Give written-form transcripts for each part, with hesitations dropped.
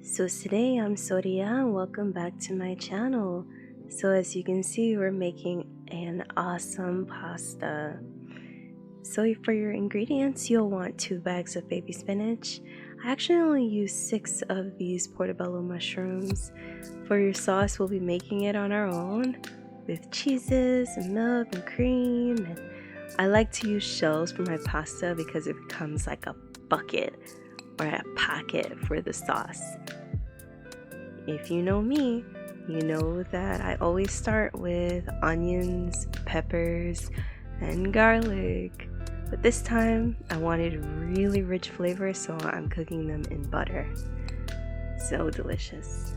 So today I'm Soria and welcome back to my channel. So as you can see, we're making an awesome pasta. So for your ingredients, you'll want 2 bags of baby spinach. I actually only use 6 of these portobello mushrooms. For your sauce, we'll be making it on our own with cheeses and milk and cream. And I like to use shells for my pasta because it becomes like a bucket or a pocket for the sauce. If you know me, you know that I always start with onions, peppers, and garlic. But this time I wanted really rich flavor, so I'm cooking them in butter. So delicious.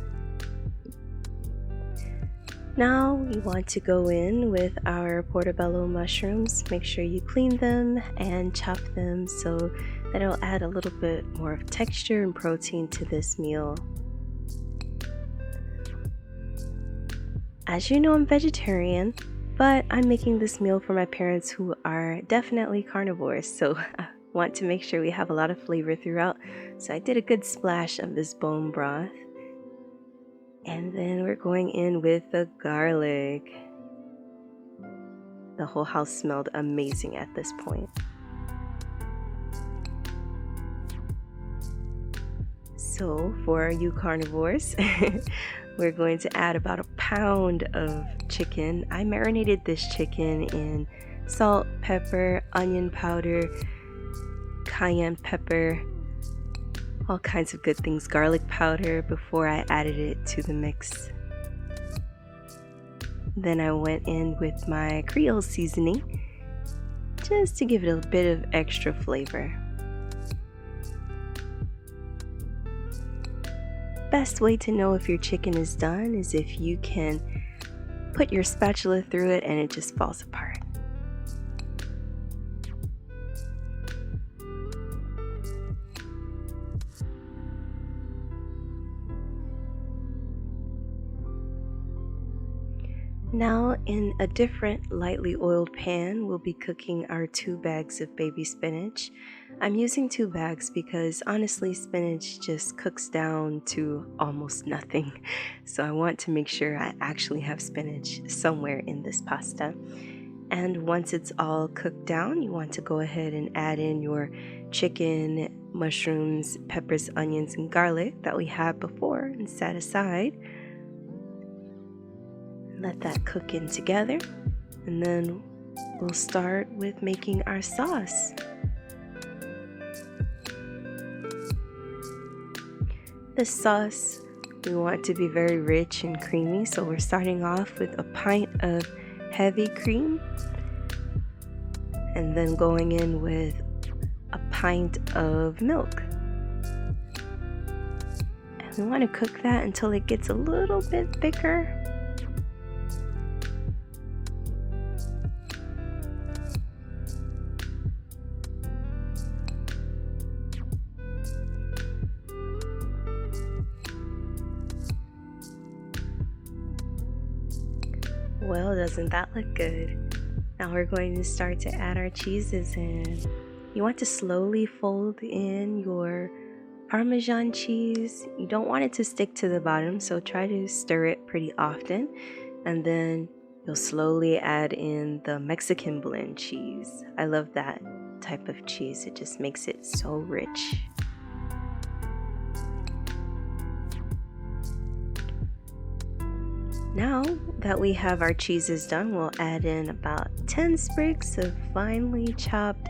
Now we want to go in with our portobello mushrooms. Make sure you clean them and chop them so that it'll add a little bit more of texture and protein to this meal. As you know, I'm vegetarian, but I'm making this meal for my parents who are definitely carnivores, so I want to make sure we have a lot of flavor throughout. So I did a good splash of this bone broth. And then we're going in with the garlic. The whole house smelled amazing at this point. So for you carnivores, we're going to add about a pound of chicken. I marinated this chicken in salt, pepper, onion powder, cayenne pepper, all kinds of good things, garlic powder, before I added it to the mix. Then I went in with my Creole seasoning just to give it a bit of extra flavor. Best way to know if your chicken is done is if you can put your spatula through it and it just falls apart. Now in a different lightly oiled pan, we'll be cooking our 2 bags of baby spinach. I'm using 2 bags because honestly spinach just cooks down to almost nothing. So I want to make sure I actually have spinach somewhere in this pasta. And once it's all cooked down, you want to go ahead and add in your chicken, mushrooms, peppers, onions, and garlic that we had before and set aside. Let that cook in together, and then we'll start with making our sauce. This sauce we want to be very rich and creamy, so we're starting off with a pint of heavy cream and then going in with a pint of milk. And we want to cook that until it gets a little bit thicker. Well, doesn't that look good? Now we're going to start to add our cheeses in. You want to slowly fold in your Parmesan cheese. You don't want it to stick to the bottom, so try to stir it pretty often. And then you'll slowly add in the Mexican blend cheese. I love that type of cheese. It just makes it so rich. Now that we have our cheeses done, we'll add in about 10 sprigs of finely chopped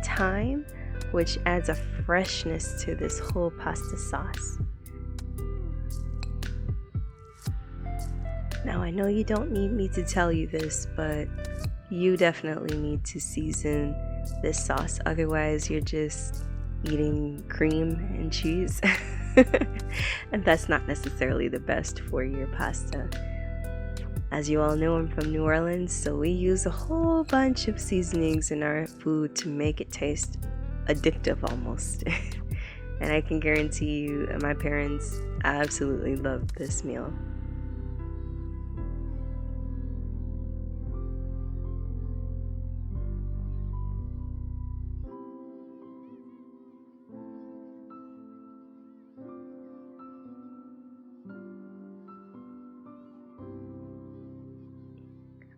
thyme, which adds a freshness to this whole pasta sauce. Now I know you don't need me to tell you this, but you definitely need to season this sauce, otherwise you're just eating cream and cheese. And that's not necessarily the best for your pasta. As you all know, I'm from New Orleans, so we use a whole bunch of seasonings in our food to make it taste addictive almost. And I can guarantee you my parents absolutely loved this meal.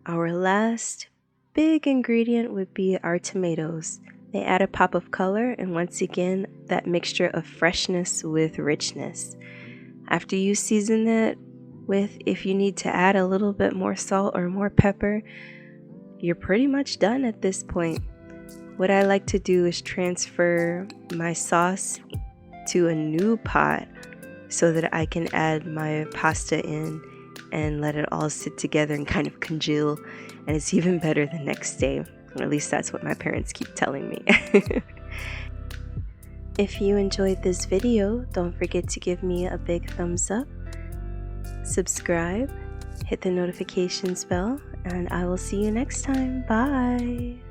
Our last big ingredient would be our tomatoes. They add a pop of color and once again that mixture of freshness with richness. After you season it with, if you need to add a little bit more salt or more pepper, you're pretty much done at this point. What I like to do is transfer my sauce to a new pot so that I can add my pasta in and let it all sit together and kind of congeal, and it's even better the next day. Or at least that's what my parents keep telling me. If you enjoyed this video, don't forget to give me a big thumbs up, subscribe, hit the notifications bell, and I will see you next time. Bye!